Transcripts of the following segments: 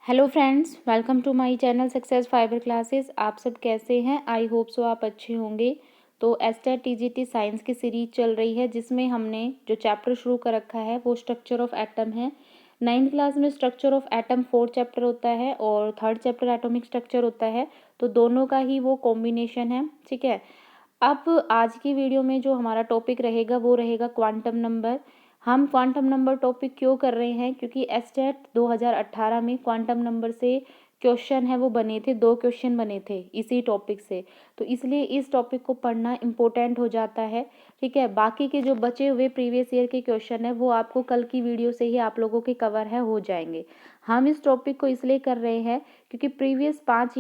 Hello friends, welcome to my channel Success Fiber Classes. आप सब कैसे हैं? आई होप सो आप अच्छे होंगे। तो एस्टेट टीजीटी साइंस की सीरीज चल रही है जिसमें हमने जो चैप्टर शुरू कर रखा है वो स्ट्रक्चर ऑफ एटम है। 9th क्लास में structure of atom 4th chapter होता है और 3rd चैप्टर एटॉमिक स्ट्रक्चर होता है। तो दोनों का ही वो कॉम्बिनेशन है, ठीक है। अब आज की वीडियो में जो हमारा टॉपिक रहेगा वो रहेगा क्वांटम नंबर। हम क्वांटम नंबर टॉपिक क्यों कर रहे हैं? क्योंकि एस्टेट 2018 में क्वांटम नंबर से क्वेश्चन है वो बने थे, 2 क्वेश्चन बने थे इसी टॉपिक से। तो इसलिए इस टॉपिक को पढ़ना इम्पोर्टेंट हो जाता है, ठीक है। बाकी के जो बचे हुए प्रीवियस ईयर के क्वेश्चन है वो आपको कल की वीडियो से ही आप लोगों के कवर है हो जाएंगे। हम इस टॉपिक को इसलिए कर रहे हैं क्योंकि प्रीवियस 5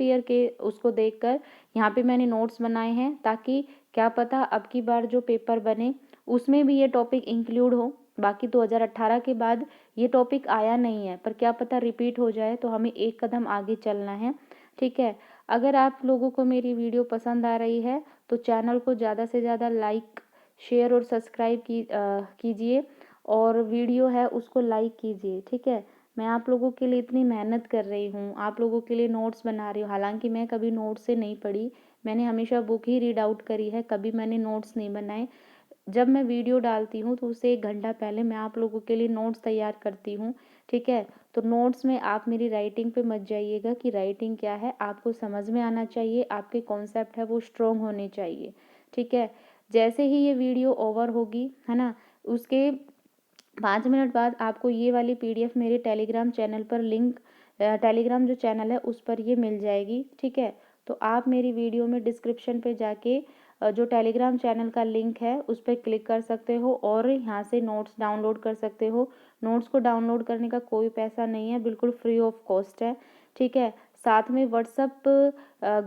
ईयर के उसको देखकर यहाँ पे मैंने नोट्स बनाए हैं, ताकि क्या पता अब की बार जो पेपर बने उसमें भी ये टॉपिक इंक्लूड हो। बाकी 2018 के बाद ये टॉपिक आया नहीं है, पर क्या पता रिपीट हो जाए, तो हमें एक कदम आगे चलना है, ठीक है। अगर आप लोगों को मेरी वीडियो पसंद आ रही है तो चैनल को ज़्यादा से ज़्यादा लाइक, शेयर और सब्सक्राइब कीजिए और वीडियो है उसको लाइक कीजिए, ठीक है। मैं आप लोगों के लिए इतनी मेहनत कर रही हूँ, आप लोगों के लिए नोट्स बना रही हूँ। हालांकि मैं कभी नोट्स से नहीं पढ़ी, मैंने हमेशा बुक ही रीड आउट करी है, कभी मैंने नोट्स नहीं बनाए। जब मैं वीडियो डालती हूँ तो उससे 1 घंटा पहले मैं आप लोगों के लिए नोट्स तैयार करती हूँ, ठीक है। तो नोट्स में आप मेरी राइटिंग पे मत जाइएगा कि राइटिंग क्या है, आपको समझ में आना चाहिए, आपके कॉन्सेप्ट है वो स्ट्रॉन्ग होने चाहिए, ठीक है। जैसे ही ये वीडियो ओवर होगी, है ना, उसके 5 मिनट बाद आपको ये वाली पीडीएफ मेरे टेलीग्राम चैनल पर लिंक, टेलीग्राम जो चैनल है उस पर ये मिल जाएगी, ठीक है। तो आप मेरी वीडियो में डिस्क्रिप्शन पे जाके जो टेलीग्राम चैनल का लिंक है उस पर क्लिक कर सकते हो और यहाँ से नोट्स डाउनलोड कर सकते हो। नोट्स को डाउनलोड करने का कोई पैसा नहीं है, बिल्कुल फ्री ऑफ कॉस्ट है, ठीक है। साथ में व्हाट्सअप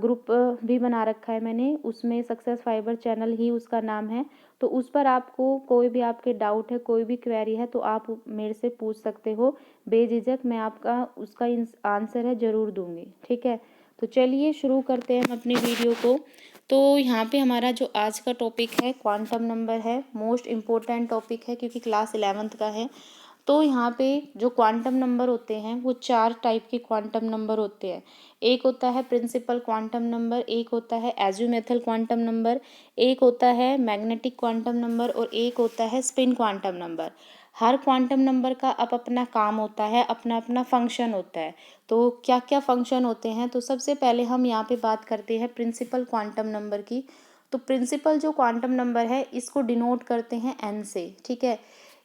ग्रुप भी बना रखा है मैंने, उसमें सक्सेस फाइबर चैनल ही उसका नाम है। तो उस पर आपको कोई भी आपके डाउट है, कोई भी क्वेरी है तो आप मेरे से पूछ सकते हो बेझिझक, मैं आपका उसका आंसर है ज़रूर दूंगी, ठीक है। तो चलिए शुरू करते हैं हम अपनी वीडियो को। तो यहाँ पे हमारा जो आज का टॉपिक है क्वांटम नंबर है, मोस्ट इम्पोर्टेंट टॉपिक है क्योंकि क्लास 11th का है। तो यहाँ पे जो क्वांटम नंबर होते हैं वो 4 टाइप के क्वांटम नंबर होते हैं। एक होता है प्रिंसिपल क्वांटम नंबर, एक होता है एजीमुथल क्वांटम नंबर, एक होता है मैग्नेटिक क्वांटम नंबर और एक होता है स्पिन क्वांटम नंबर। हर क्वांटम नंबर का अपना काम होता है, अपना अपना फंक्शन होता है। तो क्या क्या फंक्शन होते हैं? तो सबसे पहले हम यहाँ पे बात करते हैं प्रिंसिपल क्वांटम नंबर की। तो प्रिंसिपल जो क्वांटम नंबर है इसको डिनोट करते हैं एन से, ठीक है।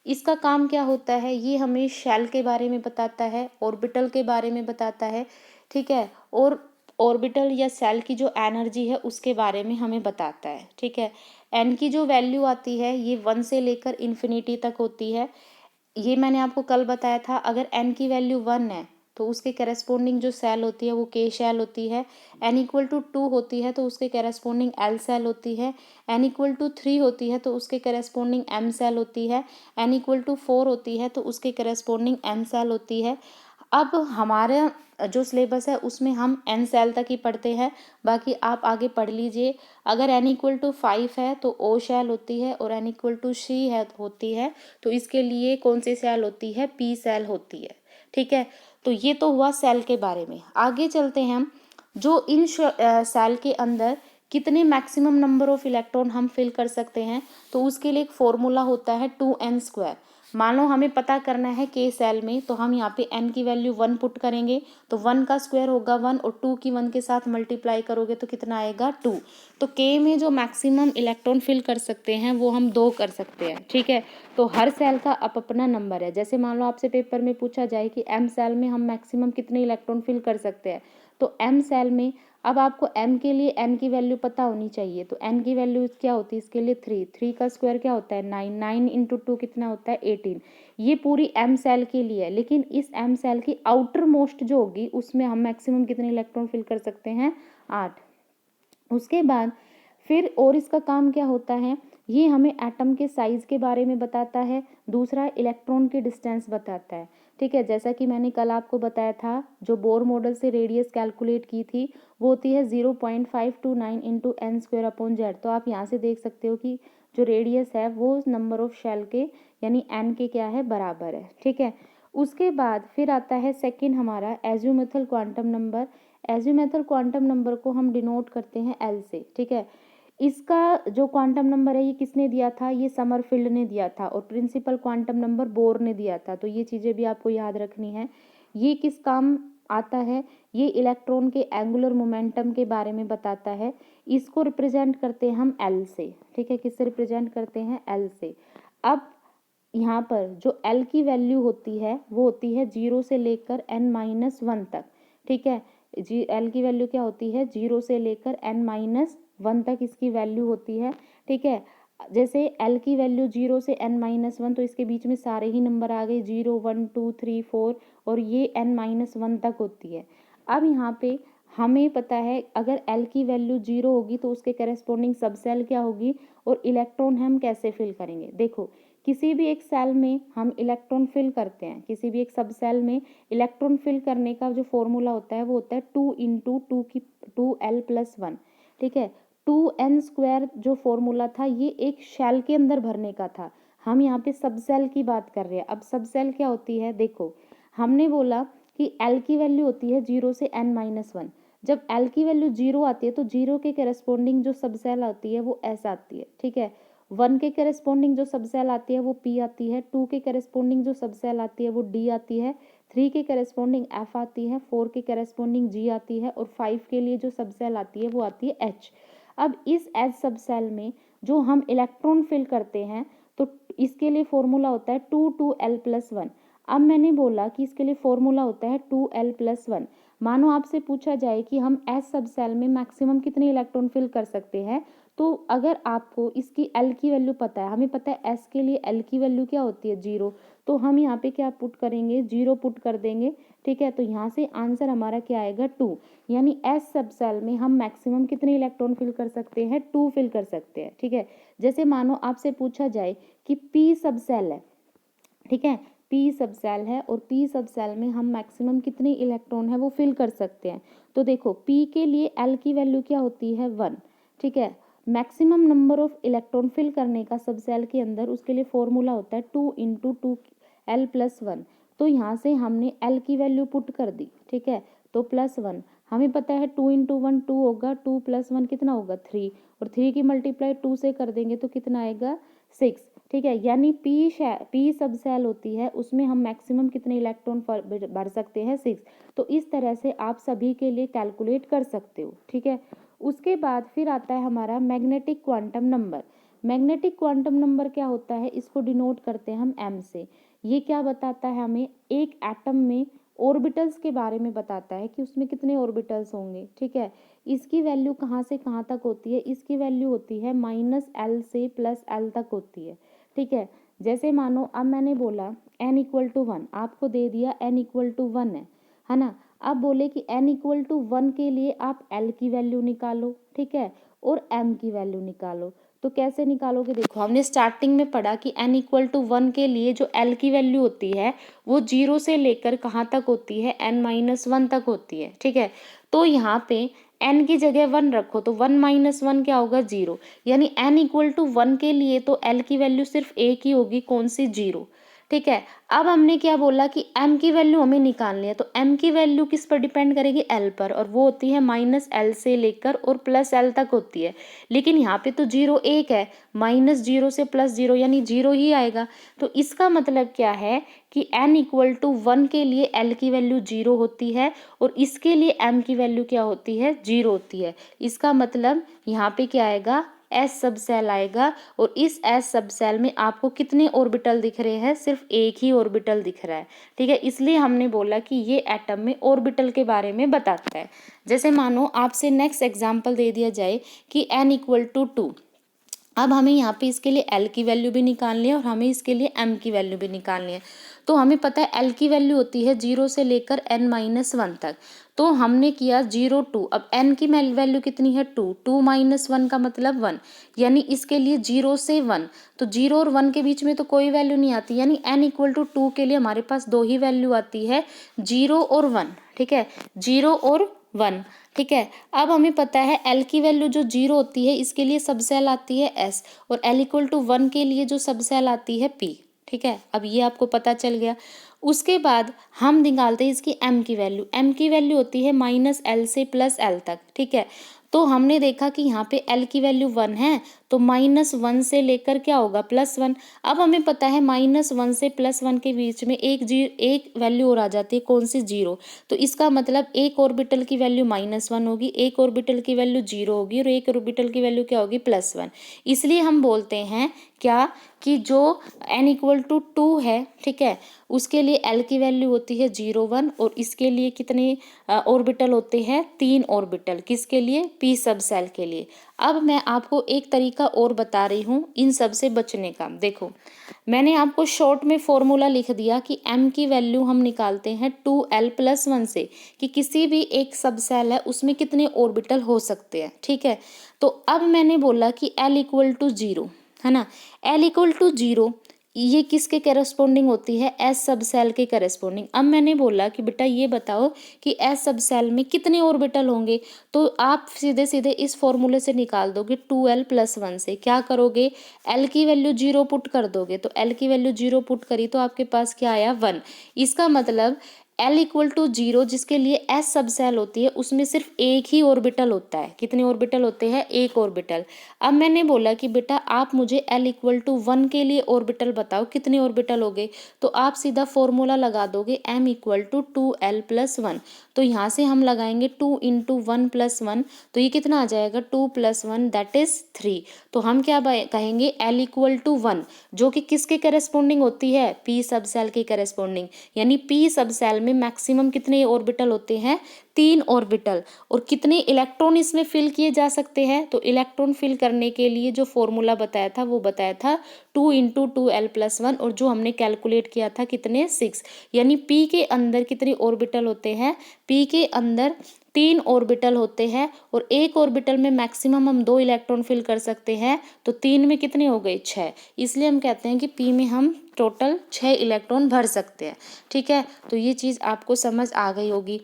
इसका काम क्या होता है? ये हमें शेल के बारे में बताता है, ऑर्बिटल के बारे में बताता है, ठीक है। और ऑर्बिटल या सेल की जो एनर्जी है उसके बारे में हमें बताता है, ठीक है। एन की जो वैल्यू आती है ये 1 से लेकर इन्फिनिटी तक होती है। ये मैंने आपको कल बताया था, अगर एन की वैल्यू 1 है तो उसके करस्पॉन्डिंग जो सेल होती है वो के सेल होती है। एन इक्वल टू 2 होती है तो उसके करस्पॉन्डिंग एल सेल होती है। एन इक्वल टू 3 होती है तो उसके करस्पॉन्डिंग एम सेल होती है। एन इक्वल टू 4 होती है तो उसके करस्पॉन्डिंग एन सेल होती है। अब हमारा जो सिलेबस है उसमें हम एन सेल तक ही पढ़ते हैं, बाकी आप आगे पढ़ लीजिए। अगर एन इक्वल टू 5 है तो ओ सेल होती है और एन इक्वल टू सी है होती है तो इसके लिए कौन सी सेल होती है? पी सेल होती है, ठीक है। तो ये तो हुआ सेल के बारे में। आगे चलते हैं हम, जो इन सेल के अंदर कितने मैक्सिमम नंबर ऑफ इलेक्ट्रॉन हम फिल कर सकते हैं, तो उसके लिए एक फॉर्मूला होता है 2n²। मान लो हमें पता करना है के सेल में, तो हम यहाँ पे n की वैल्यू 1 पुट करेंगे तो 1 का स्क्वायर होगा 1 और 2 की 1 के साथ मल्टीप्लाई करोगे तो कितना आएगा? 2। तो के में जो मैक्सिमम इलेक्ट्रॉन फिल कर सकते हैं वो हम 2 कर सकते हैं, ठीक है। तो हर सेल का अपना नंबर है। जैसे मान लो आपसे पेपर में पूछा जाए कि एम सेल में हम मैक्सिमम कितने इलेक्ट्रॉन फिल कर सकते हैं, तो एम सेल में अब आपको m के लिए n की वैल्यू पता होनी चाहिए। तो n की वैल्यू क्या होती है इसके लिए? 3। 3 का स्क्वायर क्या होता है? 9। 9 इंटू 2 कितना होता है? 18। ये पूरी m सेल के लिए है, लेकिन इस m सेल की आउटर मोस्ट जो होगी उसमें हम मैक्सिमम कितने इलेक्ट्रॉन फिल कर सकते हैं? 8। उसके बाद फिर और इसका काम क्या होता है? ये हमें एटम के साइज के बारे में बताता है, दूसरा इलेक्ट्रॉन की डिस्टेंस बताता है, ठीक है। जैसा कि मैंने कल आपको बताया था, जो बोर मॉडल से रेडियस कैलकुलेट की थी वो होती है 0.529 into n square upon Z. तो आप यहाँ से देख सकते हो कि जो रेडियस है वो नंबर ऑफ शेल के यानी एन के क्या है? बराबर है, ठीक है। उसके बाद फिर आता है सेकंड हमारा azimuthal quantum number. Azimuthal quantum number को हम डिनोट करते हैं एल से, ठीक है। इसका जो क्वांटम नंबर है ये किसने दिया था, ये समरफील्ड ने दिया था, और प्रिंसिपल क्वांटम नंबर बोर ने दिया था। तो ये चीज़ें भी आपको याद रखनी है। ये किस काम आता है, ये इलेक्ट्रॉन के एंगुलर मोमेंटम के बारे में बताता है। इसको रिप्रेजेंट करते हैं हम एल से, ठीक है। किससे रिप्रेजेंट करते हैं, एल से। अब यहाँ पर जो एल की वैल्यू होती है वो होती है 0 से लेकर n-1 तक, ठीक है। जी एल की वैल्यू क्या होती है, 0 से लेकर n-1 तक इसकी वैल्यू होती है, ठीक है। जैसे एल की वैल्यू 0 से n-1, तो इसके बीच में सारे ही नंबर आ गए, 0 1 2 3 4, और ये n-1 तक होती है। अब यहाँ पे हमें पता है अगर एल की वैल्यू 0 होगी तो उसके करेस्पॉन्डिंग सब सेल क्या होगी, और इलेक्ट्रॉन हम कैसे फिल करेंगे। देखो किसी भी एक सेल में हम इलेक्ट्रॉन फिल करते हैं, किसी भी एक सब सेल में इलेक्ट्रॉन फिल करने का जो फॉर्मूला होता है वो होता है 2 × 2L+1, ठीक है। 2n² जो फॉर्मूला था ये एक शेल के अंदर भरने का था, हम यहाँ पे सब सेल की बात कर रहे हैं। अब सब सेल क्या होती है, देखो हमने बोला कि L की वैल्यू होती है 0 से n-1। जब L की वैल्यू 0 आती है तो 0 के करस्पॉन्डिंग जो सब सेल आती है वो S आती है, ठीक है। 1 के करस्पॉन्डिंग जो सब सेल आती है वो P आती है, 2 के करस्पॉन्डिंग जो सब सेल आती है वो D आती है, 3 के करस्पॉन्डिंग F आती है, 4 के करस्पॉन्डिंग G आती है, और 5 के लिए जो सब सेल आती है वो आती है H। अब इस H सब सेल में जो हम इलेक्ट्रॉन फिल करते हैं तो इसके लिए फॉर्मूला होता है 2L+1। अब मैंने बोला कि इसके लिए फॉर्मूला होता है 2L+1। मानो आपसे पूछा जाए कि हम एस सब सेल में मैक्सिमम कितने इलेक्ट्रॉन फिल कर सकते हैं, तो अगर आपको इसकी एल की वैल्यू पता है, हमें पता है एस के लिए एल की वैल्यू क्या होती है 0, तो हम यहाँ पे क्या पुट करेंगे, 0 पुट कर देंगे, ठीक है। तो यहाँ से आंसर हमारा क्या आएगा, 2। यानी एस सब सेल में हम मैक्सिमम कितने इलेक्ट्रॉन फिल कर सकते हैं, 2 फिल कर सकते हैं, ठीक है। जैसे मानो आपसे पूछा जाए कि पी सब सेल है, ठीक है, पी सब सेल है और पी सब सेल में हम मैक्सिमम कितने इलेक्ट्रॉन है वो फिल कर सकते हैं। तो देखो पी के लिए एल की वैल्यू क्या होती है, 1, ठीक है। Maximum number of electron fill करने का सब सेल के अंदर उसके लिए फॉर्मूला होता है 2 × 2L+1। तो यहाँ से हमने एल की वैल्यू पुट कर दी, ठीक है। तो +1 हमें पता है 2 × 1 2 होगा, 2 + 1 कितना होगा 3, और 3 की मल्टीप्लाई 2 से कर देंगे तो कितना आएगा 6, ठीक है। यानी पी सब सेल होती है उसमें हम मैक्सिमम कितने इलेक्ट्रॉन भर सकते हैं, 6। तो इस तरह से आप सभी के लिए कैलकुलेट कर सकते हो, ठीक है। उसके बाद फिर आता है हमारा magnetic quantum number. Magnetic quantum number क्या होता है, इसको डिनोट करते हैं हम एम से। ये क्या बताता है, हमें एक एटम में ऑर्बिटल्स के बारे में बताता है कि उसमें कितने ऑर्बिटल्स होंगे, ठीक है। इसकी वैल्यू कहाँ से कहाँ तक होती है, इसकी वैल्यू होती है -L से +L तक होती है, ठीक है। जैसे मानो अब मैंने बोला n=1, आपको दे दिया n=1 है ना। अब बोले कि n=1 के लिए आप L की वैल्यू निकालो, ठीक है, और M की वैल्यू निकालो। तो कैसे निकालोगे, देखो हमने स्टार्टिंग में पढ़ा कि n=1 के लिए जो L की वैल्यू होती है वो 0 से लेकर कहाँ तक होती है, n-1 तक होती है, ठीक है। तो यहाँ पे n की जगह 1 रखो तो 1 - 1 क्या होगा, 0। यानी n=1 के लिए तो L की वैल्यू सिर्फ एक ही होगी, कौन सी, 0, ठीक है। अब हमने क्या बोला कि m की वैल्यू हमें निकालनी है, तो m की वैल्यू किस पर डिपेंड करेगी, L पर, और वो होती है -L से लेकर और +L तक होती है। लेकिन यहाँ पे तो 0 1 है, -0 से +0 यानी 0 ही आएगा। तो इसका मतलब क्या है कि n=1 के लिए L की वैल्यू 0 होती है और इसके लिए m की वैल्यू क्या होती है, 0 होती है। इसका मतलब यहाँ पे क्या आएगा, एस सब सेल आएगा, और इस एस सब सेल में आपको कितने ऑर्बिटल दिख रहे हैं, सिर्फ एक ही ऑर्बिटल दिख रहा है, ठीक है। इसलिए हमने बोला कि ये एटम में ऑर्बिटल के बारे में बताता है। जैसे मानो आपसे नेक्स्ट एग्जांपल दे दिया जाए कि n=2। अब हमें यहाँ पे इसके लिए L की वैल्यू भी निकालनी है और हमें इसके लिए M की वैल्यू भी निकालनी है। तो हमें पता है L की वैल्यू होती है 0 से लेकर n-1 तक। तो हमने किया 0 2, अब n की वैल्यू कितनी है, 2, 2 - 1 का मतलब 1, यानी इसके लिए 0 से 1, तो 0 और 1 के बीच में तो कोई वैल्यू नहीं आती, यानी n=2 के लिए हमारे पास दो ही वैल्यू आती है, 0 और 1, ठीक है, 0 और 1, ठीक है। अब हमें पता है L की वैल्यू जो 0 होती है इसके लिए सब सेल आती है S, और L=1 के लिए जो सब सेल आती है P, ठीक है। अब ये आपको पता चल गया। उसके बाद हम निकालते हैं इसकी m की वैल्यू। m की वैल्यू होती है -l से +l तक, ठीक है। तो हमने देखा कि यहाँ पे l की वैल्यू 1 है, तो -1 से लेकर क्या होगा +1। अब हमें पता है -1 से +1 के बीच में एक वैल्यू और आ जाती है, कौन सी, 0। तो इसका मतलब एक ऑर्बिटल की वैल्यू -1 होगी, एक ऑर्बिटल की वैल्यू 0 होगी और एक ऑर्बिटल की वैल्यू क्या होगी, +1। इसलिए हम बोलते हैं क्या कि जो n = 2 है, ठीक है, उसके लिए l की वैल्यू होती है 0 1 और इसके लिए कितने ऑर्बिटल होते हैं, 3 ऑर्बिटल। किसके लिए, p सब सेल के लिए। अब मैं आपको एक तरीका और बता रही हूँ इन सब से बचने का। देखो मैंने आपको शॉर्ट में फॉर्मूला लिख दिया कि m की वैल्यू हम निकालते हैं 2l+1 से, कि किसी भी एक सब सेल है उसमें कितने ऑर्बिटल हो सकते हैं, ठीक है। तो अब मैंने बोला कि l = 0, है ना, l = 0 ये किसके करेस्पॉन्डिंग होती है, एस सब सेल के करेस्पॉन्डिंग। अब मैंने बोला कि बेटा ये बताओ कि एस सब सेल में कितने ऑर्बिटल होंगे, तो आप सीधे सीधे इस फॉर्मूले से निकाल दोगे 2l+1 से। क्या करोगे, l की वैल्यू 0 पुट कर दोगे, तो l की वैल्यू 0 पुट करी तो आपके पास क्या आया, 1। इसका मतलब l = 0 जिसके लिए s सब सेल होती है उसमें सिर्फ एक ही ऑर्बिटल होता है। कितने ऑर्बिटल होते हैं, एक ऑर्बिटल। अब मैंने बोला कि बेटा आप मुझे l = 1 के लिए ऑर्बिटल बताओ, कितने ऑर्बिटल हो गए, तो आप सीधा फॉर्मूला लगा दोगे m = 2l+1। तो यहाँ से हम लगाएंगे 2 × 1 + 1, तो ये कितना आ जाएगा, 2 + 1 दैट इज 3। तो हम क्या कहेंगे, l = 1 जो कि किसके करेस्पॉन्डिंग होती है, p सब सेल के करेस्पॉन्डिंग। यानी p सब सेल में मैक्सिमम कितने ऑर्बिटल होते हैं, 3 ऑर्बिटल। और कितने इलेक्ट्रॉन इसमें फिल किए जा सकते हैं, तो इलेक्ट्रॉन फिल करने के लिए जो फॉर्मूला बताया था वो बताया था 2 × 2l+1, और जो हमने कैलकुलेट किया था कितने, 6। यानी p के अंदर कितने ऑर्बिटल होते हैं, p के अंदर 3 ऑर्बिटल होते हैं और एक ऑर्बिटल में मैक्सिमम हम 2 इलेक्ट्रॉन फिल कर सकते हैं, तो 3 में कितने हो गए, 6। इसलिए हम कहते हैं कि p में हम टोटल 6 इलेक्ट्रॉन भर सकते हैं, ठीक है। तो ये चीज़ आपको समझ आ गई होगी।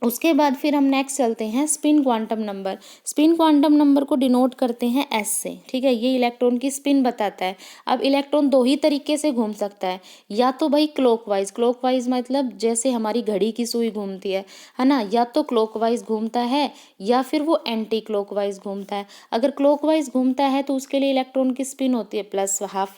उसके बाद फिर हम नेक्स्ट चलते हैं spin quantum number. Spin quantum number को डिनोट करते हैं s से, ठीक है। ये इलेक्ट्रॉन की स्पिन बताता है। अब इलेक्ट्रॉन दो ही तरीके से घूम सकता है, या तो भाई क्लॉकवाइज मतलब जैसे हमारी घड़ी की सुई घूमती है ना, या तो क्लॉकवाइज घूमता है या फिर वो एंटी क्लॉकवाइज घूमता है। अगर क्लॉकवाइज घूमता है तो उसके लिए इलेक्ट्रॉन की स्पिन होती है +½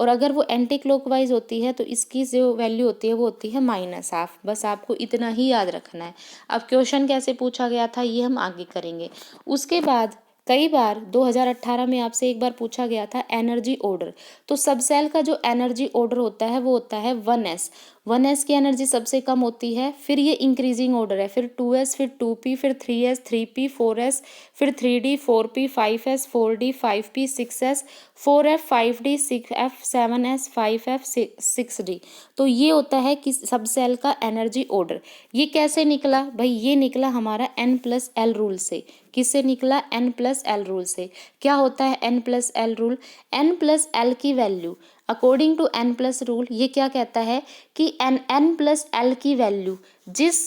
और अगर वो एंटी क्लॉकवाइज होती है तो इसकी जो वैल्यू होती है वो होती है -½ बस आपको इतना ही याद रखना है। अब क्वेश्चन कैसे पूछा गया था ये हम आगे करेंगे। उसके बाद कई बार 2018 में आपसे एक बार पूछा गया था एनर्जी ऑर्डर। तो सब सेल का जो एनर्जी ऑर्डर होता है वो होता है 1s। 1s की एनर्जी सबसे कम होती है, फिर ये इंक्रीजिंग ऑर्डर है, फिर 2s, फिर 2p, फिर 3s, 3p, 4s, फिर 3d, 4p, 5s, 4d, 5p, 6s, 4f, 5d, 6f, 7s, 5f, 6d। तो ये होता है कि सब सेल का एनर्जी ऑर्डर। ये कैसे निकला भाई, ये निकला हमारा n+l रूल से। किससे निकला, n+l रूल से। क्या होता है n+l रूल, n+l की value according to n+ rule ये क्या कहता है कि n+l की वैल्यू जिस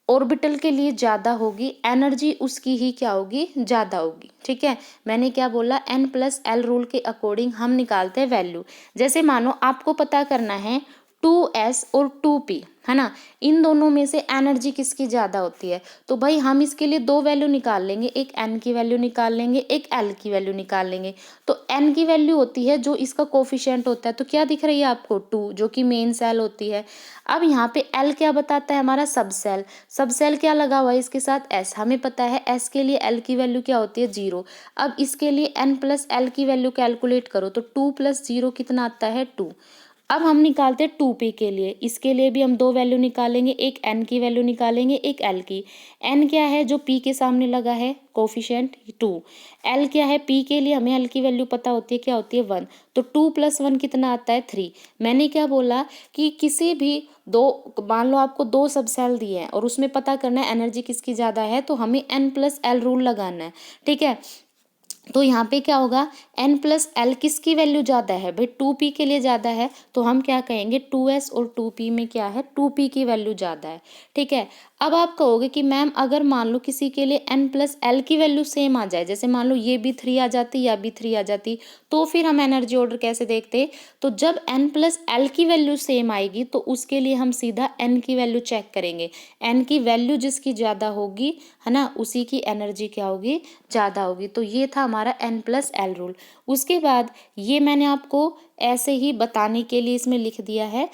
ऑर्बिटल के लिए ज़्यादा होगी एनर्जी उसकी ही क्या होगी, ज़्यादा होगी, ठीक है। मैंने क्या बोला, n+l रूल के अकॉर्डिंग हम निकालते हैं वैल्यू। जैसे मानो आपको पता करना है 2s और 2p, है ना, इन दोनों में से एनर्जी किसकी ज़्यादा होती है, तो भाई हम इसके लिए दो वैल्यू निकाल लेंगे, एक n की वैल्यू निकाल लेंगे, एक l की वैल्यू निकाल लेंगे। तो n की वैल्यू होती है जो इसका कोफिशिएंट होता है, तो क्या दिख रही है आपको, 2, जो कि मेन सेल होती है। अब यहाँ पे l क्या बताता है, हमारा सब सेल क्या लगा हुआ है इसके साथ, s। हमें पता है s के लिए l की वैल्यू क्या होती है, 0। अब इसके लिए n+l की वैल्यू कैलकुलेट करो तो 2 + 0 कितना आता है, 2। अब हम निकालते हैं 2p के लिए। इसके लिए भी हम दो वैल्यू निकालेंगे, एक n की वैल्यू निकालेंगे, एक l की। n क्या है जो p के सामने लगा है, कोफिशिएंट 2। l क्या है, p के लिए हमें l की वैल्यू पता होती है, क्या होती है, 1। तो 2 + 1 कितना आता है, 3। मैंने क्या बोला कि किसी भी दो, मान लो आपको दो सब सेल दिए हैं और उसमें पता करना है एनर्जी किसकी ज़्यादा है, तो हमें n+l रूल लगाना है, ठीक है। तो यहाँ पे क्या होगा, n+l किसकी वैल्यू ज़्यादा है भाई, 2p के लिए ज़्यादा है, तो हम क्या कहेंगे 2s और 2p में क्या है, 2p की वैल्यू ज़्यादा है। ठीक है, अब आप कहोगे कि मैम अगर मान लो किसी के लिए n+l की वैल्यू सेम आ जाए, जैसे मान लो ये भी 3 आ जाती या भी 3 आ जाती, तो फिर हम एनर्जी ऑर्डर कैसे देखते, तो जब n+l की वैल्यू सेम आएगी तो उसके लिए हम सीधा n की वैल्यू चेक करेंगे, n की वैल्यू जिसकी ज़्यादा होगी है ना, उसी की एनर्जी क्या होगी, ज़्यादा होगी। तो ये था हमारा n+l रूल। उसके बाद ये मैंने आपको ऐसे ही बताने के लिए इसमें लिख दिया है,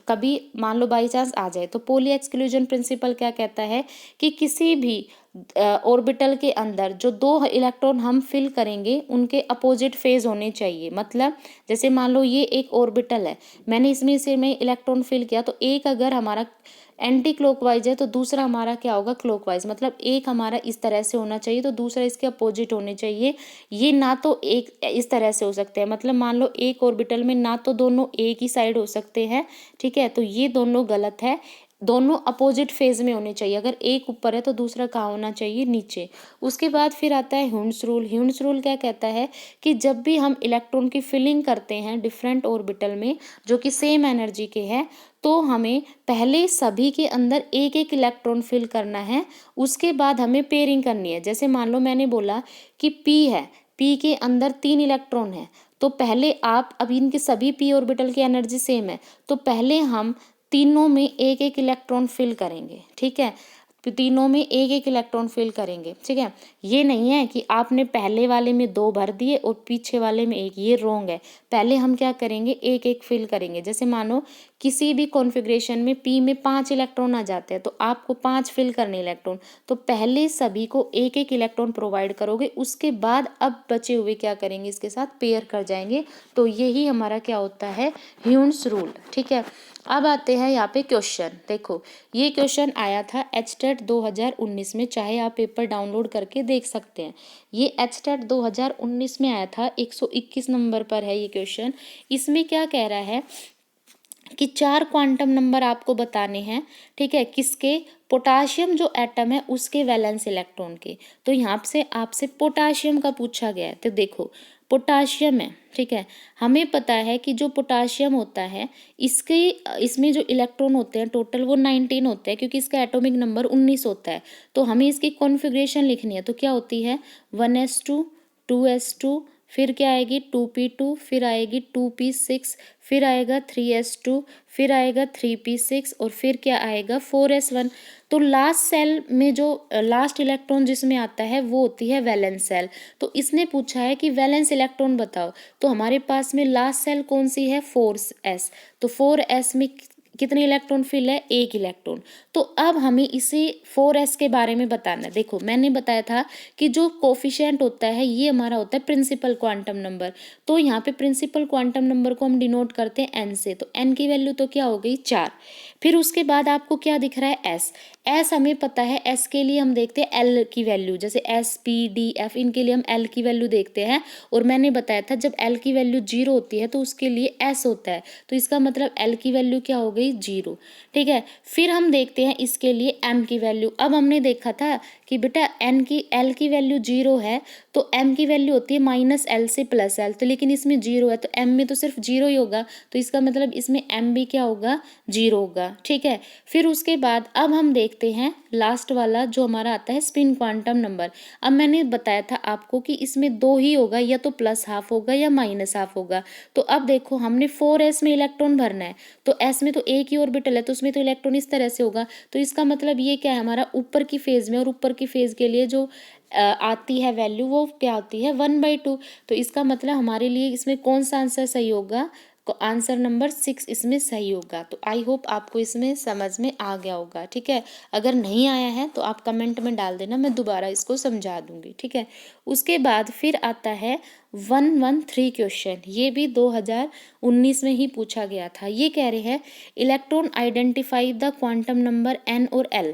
कभी मान लो बाई चांस आ जाए, तो पोली एक्सक्लूजन प्रिंसिपल क्या कहता है कि किसी भी ऑर्बिटल के अंदर जो 2 इलेक्ट्रॉन हम फिल करेंगे उनके अपोजिट फेज होने चाहिए। मतलब जैसे मान लो ये एक ऑर्बिटल है, मैंने इसमें से में इलेक्ट्रॉन फिल किया, तो एक अगर हमारा एंटी क्लॉकवाइज है तो दूसरा हमारा क्या होगा, क्लॉकवाइज। मतलब एक हमारा इस तरह से होना चाहिए तो दूसरा इसके अपोजिट होने चाहिए। ये ना तो एक इस तरह से हो सकते हैं, मतलब मान लो एक ऑर्बिटल में ना तो दोनों एक ही साइड हो सकते हैं, ठीक है, तो ये दोनों गलत है, दोनों अपोजिट फेज में होने चाहिए। अगर एक ऊपर है तो दूसरा कहाँ होना चाहिए, नीचे। उसके बाद फिर आता है ह्यून्स रूल। ह्यून्स रूल क्या कहता है कि जब भी हम इलेक्ट्रॉन की फिलिंग करते हैं डिफरेंट ऑर्बिटल में जो कि सेम एनर्जी के हैं, तो हमें पहले सभी के अंदर एक एक इलेक्ट्रॉन फिल करना है, उसके बाद हमें पेयरिंग करनी है। जैसे मान लो मैंने बोला कि p है, p के अंदर 3 इलेक्ट्रॉन है, तो पहले आप, अब इनके सभी p ऑर्बिटल की एनर्जी सेम है, तो पहले हम तीनों में एक एक इलेक्ट्रॉन फिल करेंगे। ठीक है, तो तीनों में एक एक इलेक्ट्रॉन फिल करेंगे। ठीक है, ये नहीं है कि आपने पहले वाले में 2 भर दिए और पीछे वाले में 1, ये रॉन्ग है। पहले हम क्या करेंगे, एक एक फिल करेंगे। जैसे मानो किसी भी कॉन्फ़िगरेशन में p में 5 इलेक्ट्रॉन आ जाते हैं, तो आपको 5 फिल करने इलेक्ट्रॉन, तो पहले सभी को एक एक इलेक्ट्रॉन प्रोवाइड करोगे, उसके बाद अब बचे हुए क्या करेंगे, इसके साथ पेयर कर जाएंगे। तो यही हमारा क्या होता है, ह्यून्स रूल। ठीक है, अब आते हैं यहाँ पे क्वेश्चन। देखो ये क्वेश्चन आया था एचटेट 2019 में, चाहे आप पेपर डाउनलोड करके देख सकते हैं। ये एचटेट 2019 में आया था, 121 नंबर पर है ये क्वेश्चन। इसमें क्या कह रहा है कि 4 क्वांटम नंबर आपको बताने हैं। ठीक है, किसके, पोटाशियम जो एटम है उसके वैलेंस इलेक्ट्रॉन के। तो यहाँ से आपसे पोटाशियम का पूछा गया है, तो देखो पोटाशियम है। ठीक है, हमें पता है कि जो पोटाशियम होता है इसके इसमें जो इलेक्ट्रॉन होते हैं टोटल वो 19 होते हैं, क्योंकि इसका एटॉमिक नंबर 19 होता है। तो हमें इसकी कॉन्फ़िगरेशन लिखनी है, तो क्या होती है 1s2 2s2, फिर क्या आएगी 2p2, फिर आएगी 2p6, फिर आएगा 3s2, फिर आएगा 3p6 और फिर क्या आएगा 4s1। तो लास्ट सेल में जो लास्ट इलेक्ट्रॉन जिसमें आता है वो होती है वैलेंस सेल। तो इसने पूछा है कि वैलेंस इलेक्ट्रॉन बताओ, तो हमारे पास में लास्ट सेल कौन सी है 4s। तो 4s में कितने इलेक्ट्रॉन फिल है, 1 इलेक्ट्रॉन। तो अब हमें इसी 4s के बारे में बताना है। देखो मैंने बताया था कि जो कोफिशिएंट होता है ये हमारा होता है प्रिंसिपल क्वांटम नंबर। तो यहाँ पे प्रिंसिपल क्वांटम नंबर को हम डिनोट करते हैं n से, तो n की वैल्यू तो क्या हो गई 4। फिर उसके बाद आपको क्या दिख रहा है s हमें पता है, s के लिए हम देखते हैं l की वैल्यू, जैसे s p d f इनके लिए हम l की वैल्यू देखते हैं। और मैंने बताया था जब l की वैल्यू 0 होती है तो उसके लिए s होता है, तो इसका मतलब l की वैल्यू क्या हो गई 0। ठीक है, फिर हम देखते हैं इसके लिए m की वैल्यू। अब हमने देखा था कि बेटा l की वैल्यू 0 है तो m की वैल्यू होती है -l से +l, तो लेकिन इसमें 0 है तो m में तो सिर्फ 0 ही होगा, तो इसका मतलब इसमें m भी क्या होगा 0 होगा। ठीक है, फिर उसके बाद अब हम देखते हैं लास्ट वाला जो हमारा आता है स्पिन क्वांटम नंबर। अब मैंने बताया था आपको कि इसमें 2 ही होगा, या तो +½ होगा या -½ होगा। तो अब देखो हमने 4s में इलेक्ट्रॉन भरना है, तो s में तो एक ही ऑर्बिटल है तो उसमें तो इलेक्ट्रॉन इस तरह से होगा, तो इसका मतलब ये क्या है हमारा ऊपर की फेज में, और ऊपर की फेज के लिए जो आती है वैल्यू वो क्या होती है 1/2। तो इसका मतलब हमारे लिए इसमें कौन सा आंसर सही होगा, आंसर नंबर 6 इसमें सही होगा। तो आई होप आपको इसमें समझ में आ गया होगा। ठीक है, अगर नहीं आया है तो आप कमेंट में डाल देना, मैं दोबारा इसको समझा दूंगी। ठीक है, उसके बाद फिर आता है 113 क्वेश्चन, ये भी 2019 में ही पूछा गया था। ये कह रहे हैं electron identify the quantum number n और l।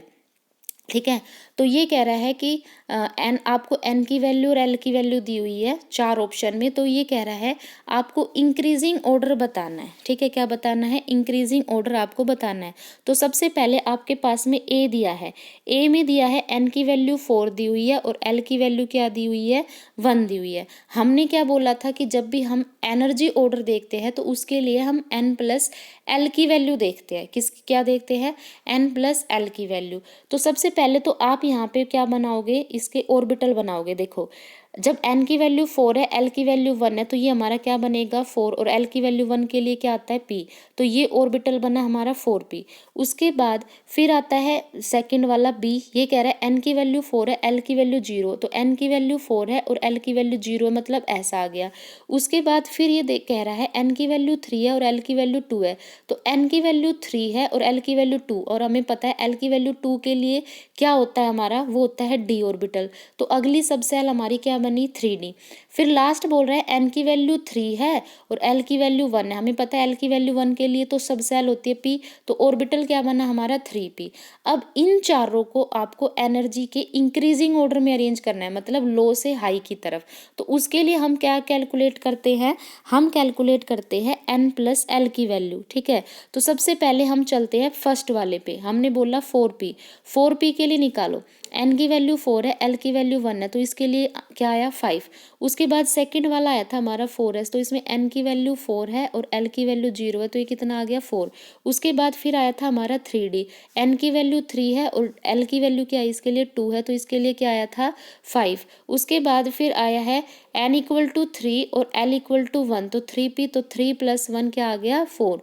ठीक है। तो ये कह रहा है कि एन आपको एन की वैल्यू और एल की वैल्यू दी हुई है 4 ऑप्शन में। तो ये कह रहा है आपको इंक्रीजिंग ऑर्डर बताना है। ठीक है, क्या बताना है? इंक्रीजिंग ऑर्डर आपको बताना है। तो सबसे पहले आपके पास में ए दिया है, ए में दिया है एन की वैल्यू 4 दी हुई है और एल की वैल्यू क्या दी हुई है? 1 दी हुई है। हमने क्या बोला था कि जब भी हम एनर्जी ऑर्डर देखते हैं तो उसके लिए हम एन प्लस एल की वैल्यू देखते हैं। क्या देखते हैं? एन प्लस एल की वैल्यू। तो सबसे पहले तो आप यहाँ पे क्या बनाओगे? इसके ऑर्बिटल बनाओगे। देखो, जब n की वैल्यू 4 है, l की वैल्यू 1 है, तो ये हमारा क्या बनेगा? 4। और l की वैल्यू 1 के लिए क्या आता है? p। तो ये ऑर्बिटल बना हमारा 4p। उसके बाद फिर आता है सेकंड वाला b। ये कह रहा है n की वैल्यू 4 है, l की वैल्यू 0। तो n की वैल्यू 4 है और l की वैल्यू 0 है, मतलब ऐसा आ गया। उसके बाद फिर ये कह रहा है n की वैल्यू 3 है और l की वैल्यू 2 है। तो n की वैल्यू 3 है और l की वैल्यू 2, और हमें पता है l की वैल्यू 2 के लिए क्या होता है हमारा? वो होता है d ऑर्बिटल। तो अगली सब सेल हमारी क्या बनी? 3d। फिर लास्ट बोल रहा है n की वैल्यू 3 है और l की वैल्यू 1 है। हमें पता है l की वैल्यू 1 के लिए तो सब सेल होती है p। तो ऑर्बिटल क्या बना हमारा? 3p। अब इन चारों को आपको एनर्जी के इंक्रीजिंग ऑर्डर में अरेंज करना है, मतलब लो से हाई की तरफ। तो उसके लिए हम क्या कैलकुलेट करते हैं? हम कैलकुलेट करते हैं n प्लस एल की वैल्यू। ठीक है, तो सबसे पहले हम चलते हैं फर्स्ट वाले पे। हमने बोला 4p। 4p के लिए निकालो, n की वैल्यू 4 है, l की वैल्यू 1 है, तो इसके लिए क्या आया? 5। उसके बाद सेकंड वाला आया था हमारा 4s। तो इसमें n की वैल्यू 4 है और l की वैल्यू 0 है, तो ये कितना आ गया? 4। उसके बाद फिर आया था हमारा 3d। n की वैल्यू 3 है और l की वैल्यू क्या है? इसके लिए 2 है, तो इसके लिए क्या आया था? 5। उसके बाद फिर आया है n इक्वल टू 3 और l इक्वल टू 1। तो 3p, तो 3 प्लस 1 क्या आ गया? 4।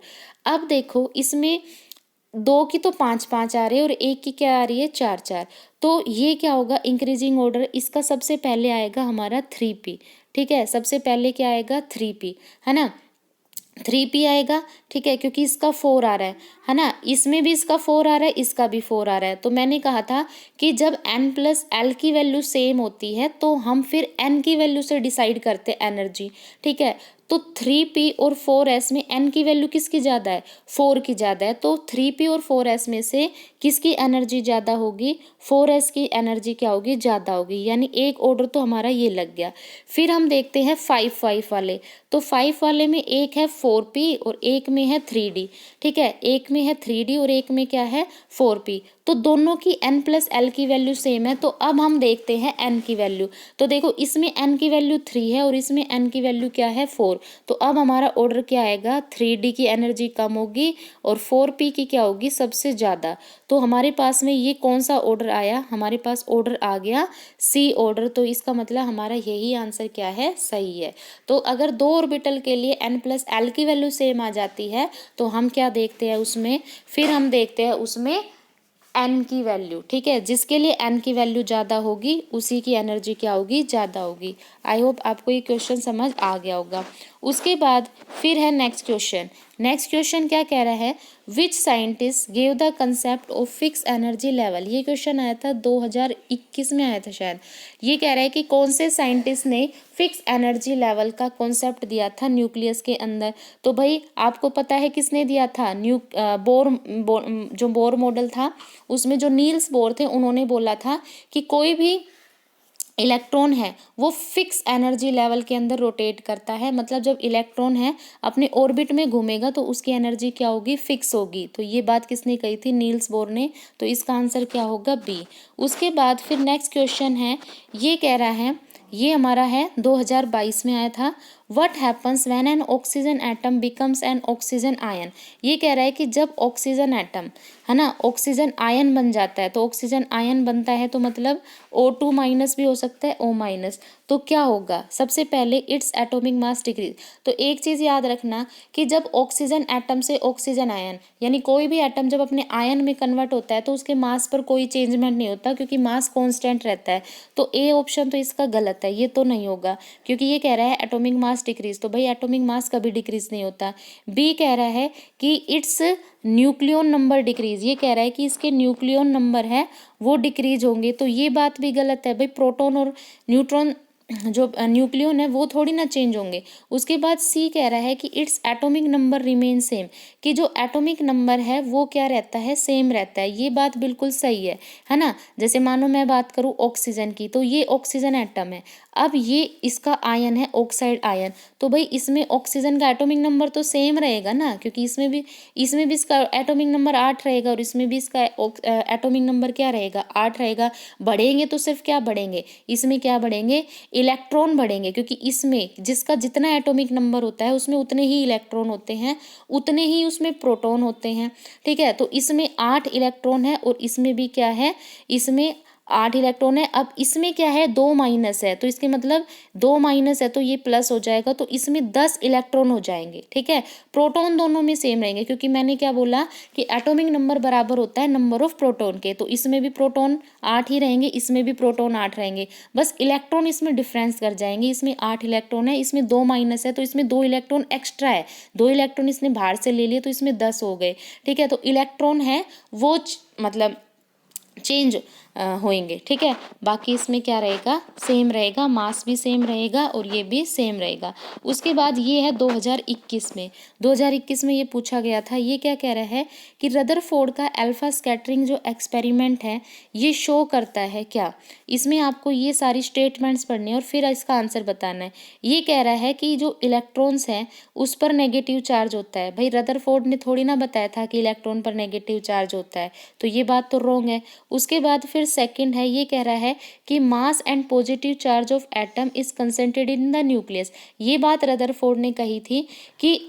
अब देखो, इसमें 2 की तो 5 5 आ रही है और 1 की क्या आ रही है? 4 4। तो ये क्या होगा? Increasing order. इसका सबसे पहले आएगा हमारा 3p। ठीक है, सबसे पहले क्या आएगा? 3p, है ना? 3p आएगा। ठीक है, क्योंकि इसका 4 आ रहा है ना? इसमें भी इसका 4 आ रहा है, इसका भी 4 आ रहा है। तो मैंने कहा था कि जब n प्लस एल की वैल्यू सेम होती है तो हम फिर n की वैल्यू से डिसाइड करते हैं एनर्जी। ठीक है, तो 3p और 4s में n की वैल्यू किसकी ज़्यादा है? 4 की ज़्यादा है। तो 3p और 4s में से किसकी एनर्जी ज़्यादा होगी? 4s की एनर्जी क्या होगी? ज़्यादा होगी। यानी एक ऑर्डर तो हमारा ये लग गया। फिर हम देखते हैं 5 वाले। तो 5 वाले में एक है 4p और एक में है 3d। ठीक है, एक में है 3d और एक में क्या है? 4p। तो दोनों की n प्लस एल की वैल्यू सेम है। तो अब हम देखते हैं n की वैल्यू। तो देखो, इसमें n की वैल्यू 3 है और इसमें n की वैल्यू क्या है? 4। तो अब हमारा ऑर्डर क्या आएगा? 3d की एनर्जी कम होगी और 4p की क्या होगी? सबसे ज़्यादा। तो हमारे पास में ये कौन सा ऑर्डर आया? हमारे पास ऑर्डर आ गया सी ऑर्डर। तो इसका मतलब हमारा यही आंसर क्या है? सही है। तो अगर दो ऑर्बिटल के लिए n प्लस एल की वैल्यू सेम आ जाती है तो हम क्या देखते हैं उसमें? फिर हम देखते हैं उसमें n की वैल्यू। ठीक है, जिसके लिए n की वैल्यू ज़्यादा होगी उसी की एनर्जी क्या होगी? ज़्यादा होगी। आई होप आपको ये क्वेश्चन समझ आ गया होगा। उसके बाद फिर है नेक्स्ट क्वेश्चन। नेक्स्ट क्वेश्चन क्या कह रहा है? Which scientist gave the concept of fix energy level. ये क्वेश्चन आया था 2021 में आया था शायद। ये कह रहा है कि कौन से साइंटिस्ट ने फिक्स एनर्जी लेवल का कॉन्सेप्ट दिया था न्यूक्लियस के अंदर। तो भाई आपको पता है किसने दिया था? जो बोर मॉडल था उसमें जो नील्स बोर थे उन्होंने बोला था कि कोई भी इलेक्ट्रॉन है वो फिक्स एनर्जी लेवल के अंदर रोटेट करता है। मतलब जब इलेक्ट्रॉन है अपने ऑर्बिट में घूमेगा तो उसकी एनर्जी क्या होगी? फिक्स होगी। तो ये बात किसने कही थी? नील्स बोर ने। तो इसका आंसर क्या होगा? बी। उसके बाद फिर नेक्स्ट क्वेश्चन है, ये कह रहा है, ये हमारा है 2022 में आया था। What happens when an oxygen atom becomes N oxygen ion. ये कह रहा है कि जब ऑक्सीजन एटम, है ना, ऑक्सीजन आयन बन जाता है। तो ऑक्सीजन आयन बनता है तो मतलब O2 माइनस भी हो सकता है, O माइनस। तो क्या होगा? सबसे पहले इट्स एटॉमिक मास डिक्रीज। तो एक चीज़ याद रखना कि जब ऑक्सीजन एटम से ऑक्सीजन आयन, यानी कोई भी एटम जब अपने आयन में कन्वर्ट होता है तो उसके मास पर कोई चेंजमेंट नहीं होता क्योंकि मास कांस्टेंट रहता है। तो ए ऑप्शन तो इसका गलत है, ये तो नहीं होगा क्योंकि ये कह रहा है एटॉमिक मास डिक्रीज। तो भाई एटॉमिक मास कभी डिक्रीज नहीं होता। बी कह रहा है कि इट्स न्यूक्लियन नंबर डिक्रीज। ये कह रहा है कि इसके न्यूक्लियन नंबर है वो डिक्रीज होंगे। तो ये बात भी गलत है भाई। प्रोटॉन और न्यूट्रॉन जो न्यूक्लियन है वो थोड़ी ना चेंज होंगे। उसके बाद सी कह रहा है कि its atomic number remain same, कि जो एटॉमिक नंबर है वो क्या रहता है, सेम रहता है। ये बात बिल्कुल सही है ना। जैसे मानो मैं बात करूँ ऑक्सीजन की, तो ये ऑक्सीजन एटम है, अब ये इसका आयन है ऑक्साइड आयन, तो भाई इसमें ऑक्सीजन का एटॉमिक नंबर तो सेम रहेगा ना, क्योंकि इसमें भी इसका एटॉमिक नंबर 8 रहेगा और इसमें भी इसका एटॉमिक नंबर क्या रहेगा, 8 रहेगा। बढ़ेंगे तो सिर्फ क्या बढ़ेंगे, इसमें क्या बढ़ेंगे, इलेक्ट्रॉन बढ़ेंगे, क्योंकि इसमें जिसका जितना एटॉमिक नंबर होता है उसमें उतने ही इलेक्ट्रॉन होते हैं, उतने ही उसमें प्रोटॉन होते हैं। ठीक है, तो इसमें 8 इलेक्ट्रॉन है और इसमें भी क्या है, इसमें 8 इलेक्ट्रॉन है। अब इसमें क्या है, 2 माइनस है, तो इसके मतलब 2 माइनस है तो ये प्लस हो जाएगा, तो इसमें 10 इलेक्ट्रॉन हो जाएंगे। ठीक है, प्रोटॉन दोनों में सेम रहेंगे, क्योंकि मैंने क्या बोला कि एटॉमिक नंबर बराबर होता है नंबर ऑफ प्रोटॉन के, तो इसमें भी प्रोटॉन 8 ही रहेंगे, इसमें भी प्रोटॉन 8 रहेंगे, बस इलेक्ट्रॉन इसमें डिफरेंस कर जाएंगे। इसमें 8 इलेक्ट्रॉन है, इसमें 2 माइनस है, तो इसमें 2 इलेक्ट्रॉन एक्स्ट्रा है, 2 इलेक्ट्रॉन इसने बाहर से ले लिए, तो इसमें 10 हो गए। ठीक है, तो इलेक्ट्रॉन है वो मतलब चेंज होएंगे। ठीक है, बाकी इसमें क्या रहेगा, सेम रहेगा, मास भी सेम रहेगा और ये भी सेम रहेगा। उसके बाद ये है 2021 में, 2021 में ये पूछा गया था। ये क्या कह रहा है कि रदरफोर्ड का अल्फा स्कैटरिंग जो एक्सपेरिमेंट है ये शो करता है क्या। इसमें आपको ये सारी स्टेटमेंट्स पढ़नी है और फिर इसका आंसर बताना है। ये कह रहा है कि जो इलेक्ट्रॉन्स हैं उस पर नेगेटिव चार्ज होता है। भाई रदरफोर्ड ने थोड़ी ना बताया था कि इलेक्ट्रॉन पर नेगेटिव चार्ज होता है, तो ये बात तो रॉन्ग है। उसके बाद फिर सेकंड है, ये कह रहा है कि mass and positive charge of atom is concentrated in the nucleus. ये बात रदरफोर्ड ने कही थी कि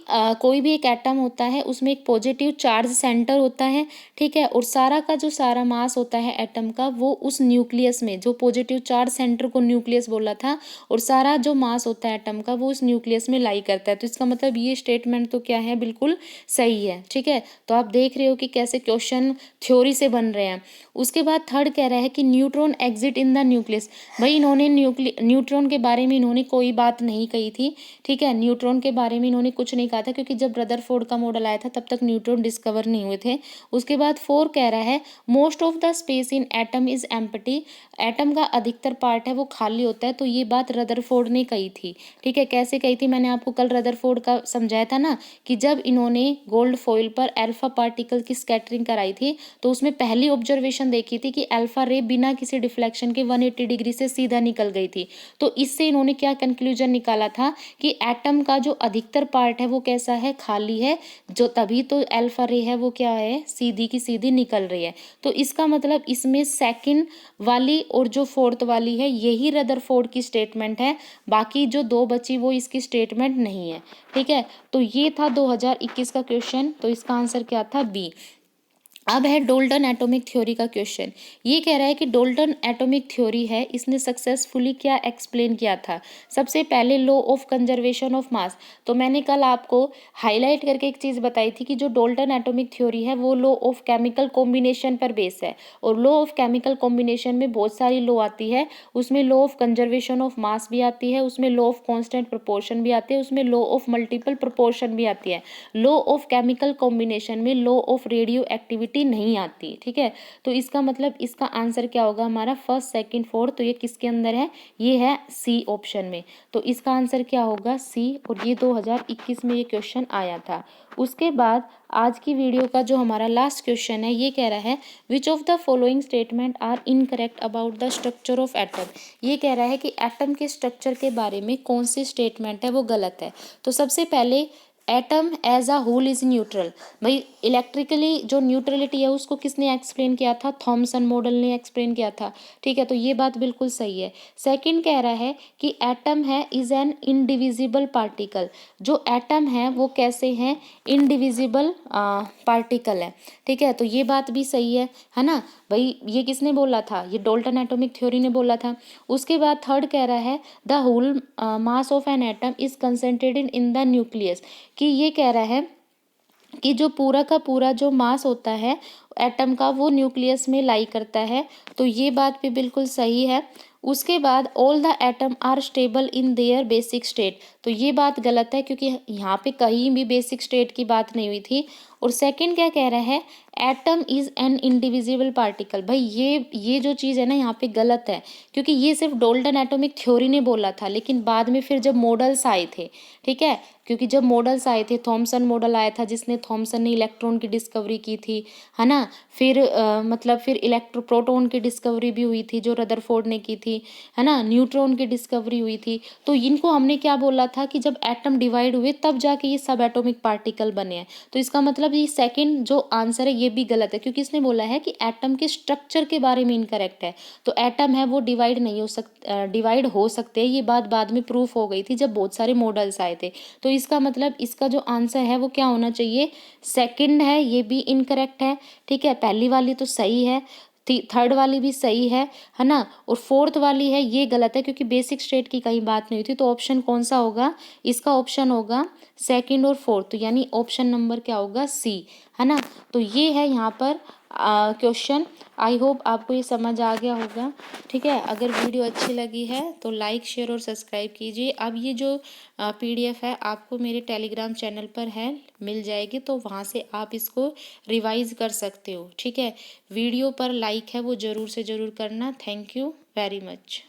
कोई भी एक एटम होता है उसमें एक पॉजिटिव चार्ज सेंटर होता है। ठीक है, और सारा का जो सारा मास होता है एटम का वो उस न्यूक्लियस में, जो पॉजिटिव चार्ज सेंटर को न्यूक्लियस बोला था, और सारा जो मास होता है एटम का वो उस न्यूक्लियस में लाई करता है। तो इसका मतलब ये स्टेटमेंट तो क्या है, बिल्कुल सही है। ठीक है, तो आप देख रहे हो कि कैसे क्वेश्चन थ्योरी से बन रहे हैं। उसके बाद थर्ड कह रहा है कि neutron exit in the nucleus. भाई इन्होंने न्यूट्रॉन के बारे में इन्होंने कोई बात नहीं कही थी। ठीक है, न्यूट्रॉन के बारे में इन्होंने कुछ नहीं कहा था, क्योंकि जब रदरफोर्ड का मॉडल आया था तब तक न्यूट्रॉन डिस्कवर नहीं हुए थे। उसके बाद 4 कह रहा है most of the space in atom is empty. Atom का अधिकतर पार्ट है वो खाली होता है, तो ये बात रदरफोर्ड ने कही थी। ठीक है, कैसे कही थी, मैंने आपको कल रदरफोर्ड का समझाया था ना, कि जब इन्होंने गोल्ड फॉइल पर अल्फा पार्टिकल की स्कैटरिंग कराई थी तो उसमें पहली ऑब्जर्वेशन देखी थी कि अल्फा रे बिना किसी डिफ्लेक्शन के 180 डिग्री से सीधा निकल गई थी। तो इससे इन्होंने क्या कंक्लूजन निकाला था कि एटम का जो अधिकतर पार्ट है वो कैसा है, खाली है, जो तभी तो अल्फा रे है वो क्या है, सीधी की सीधी निकल रही है। तो इसका मतलब इसमें सेकंड वाली और जो फोर्थ वाली है यही रदरफोर्ड की स्टेटमेंट है, बाकी जो 2 बची वो इसकी स्टेटमेंट नहीं है। ठीक है, तो ये था 2021 का क्वेश्चन, तो इसका आंसर क्या था, बी। अब है डोल्टन एटॉमिक थ्योरी का क्वेश्चन। ये कह रहा है कि डोल्टन एटॉमिक थ्योरी है, इसने सक्सेसफुली क्या एक्सप्लेन किया था। सबसे पहले law of conservation of mass. तो मैंने कल आपको हाईलाइट करके एक चीज़ बताई थी कि जो डोल्टन एटॉमिक थ्योरी है वो लॉ ऑफ केमिकल कॉम्बिनेशन पर बेस है, और लॉ ऑफ केमिकल कॉम्बिनेशन में बहुत सारी लॉ आती है। उसमें law of conservation of mass भी आती है, उसमें लॉ ऑफ कॉन्स्टेंट प्रोपोर्शन भी आती है, उसमें लॉ ऑफ मल्टीपल प्रोपोर्शन भी आती है। लॉ ऑफ केमिकल कॉम्बिनेशन में लॉ ऑफ रेडियो एक्टिविटी नहीं आती। ठीक है, तो इसका मतलब इसका आंसर क्या होगा हमारा, फर्स्ट सेकंड फोर्थ, तो ये किसके अंदर है, ये है सी ऑप्शन में। तो इसका आंसर क्या होगा, सी, और ये 2021 में ये क्वेश्चन आया था। उसके बाद आज की वीडियो का जो हमारा लास्ट क्वेश्चन है ये कह रहा है which of the following statement are incorrect about the structure of atom. ये कह रहा है कि एटम के स्ट्रक्चर के बारे में कौन सी स्टेटमेंट है वो गलत है। तो सबसे पहले atom as a whole is neutral. भाई इलेक्ट्रिकली जो न्यूट्रलिटी है उसको किसने एक्सप्लेन किया था, थॉमसन मॉडल ने एक्सप्लेन किया था। ठीक है, तो ये बात बिल्कुल सही है। सेकंड कह रहा है कि एटम है इज एन इनडिविजिबल पार्टिकल। जो एटम है वो कैसे हैं, इनडिविजिबल पार्टिकल है। ठीक है, तो ये बात भी सही है ना। भाई ये किसने बोला था, ये डोल्टन एटॉमिक थ्योरी ने बोला था। उसके बाद थर्ड कह रहा है the whole mass of an atom is concentrated in the nucleus, कि ये कह रहा है कि जो पूरा का पूरा जो मास होता है एटम का वो न्यूक्लियस में लाई करता है। तो ये बात भी बिल्कुल सही है। उसके बाद all the atom are stable in their basic state. तो ये बात गलत है, क्योंकि यहाँ पे कहीं भी बेसिक स्टेट की बात नहीं हुई थी। और सेकंड क्या कह रहा है, atom is an indivisible particle. भाई ये जो चीज़ है ना यहाँ पे गलत है, क्योंकि ये सिर्फ डोल्टन एटॉमिक थ्योरी ने बोला था, लेकिन बाद में फिर जब मॉडल्स आए थे, ठीक है, क्योंकि जब मॉडल्स आए थे, थॉमसन मॉडल आया था जिसने थॉमसन ने इलेक्ट्रॉन की डिस्कवरी की थी, है ना, फिर मतलब फिर प्रोटॉन की डिस्कवरी भी हुई थी जो रदरफोर्ड ने की थी, है ना, न्यूट्रॉन की डिस्कवरी हुई थी। तो इनको हमने क्या बोला था कि जब एटम डिवाइड हुए तब जाके ये सब एटॉमिक पार्टिकल बने हैं। तो इसका मतलब ये सेकंड जो आंसर है ये भी गलत है, क्योंकि इसने बोला है कि एटम के स्ट्रक्चर के बारे में इनकरेक्ट है। तो एटम है वो डिवाइड नहीं हो डिवाइड हो सकते हैं, ये बात बाद में प्रूफ हो गई थी जब बहुत सारे मॉडल्स आए थे। तो इसका मतलब इसका जो आंसर है वो क्या होना चाहिए, सेकंड है, ये भी इनकरेक्ट है, ठीक है। पहली वाली तो सही है, थर्ड वाली भी सही है ना, और फोर्थ वाली है ये गलत है, क्योंकि बेसिक स्टेट की कहीं बात नहीं हुई थी। तो ऑप्शन कौन सा होगा, इसका ऑप्शन होगा सेकंड और फोर्थ, तो यानी ऑप्शन नंबर क्या होगा, सी, है ना। तो ये है यहाँ पर क्वेश्चन। आई होप आपको ये समझ आ गया होगा, ठीक है। अगर वीडियो अच्छी लगी है तो लाइक शेयर और सब्सक्राइब कीजिए। अब ये जो PDF है आपको मेरे टेलीग्राम चैनल पर है, मिल जाएगी, तो वहाँ से आप इसको रिवाइज कर सकते हो, ठीक है। वीडियो पर लाइक है वो ज़रूर से ज़रूर करना। Thank you very much.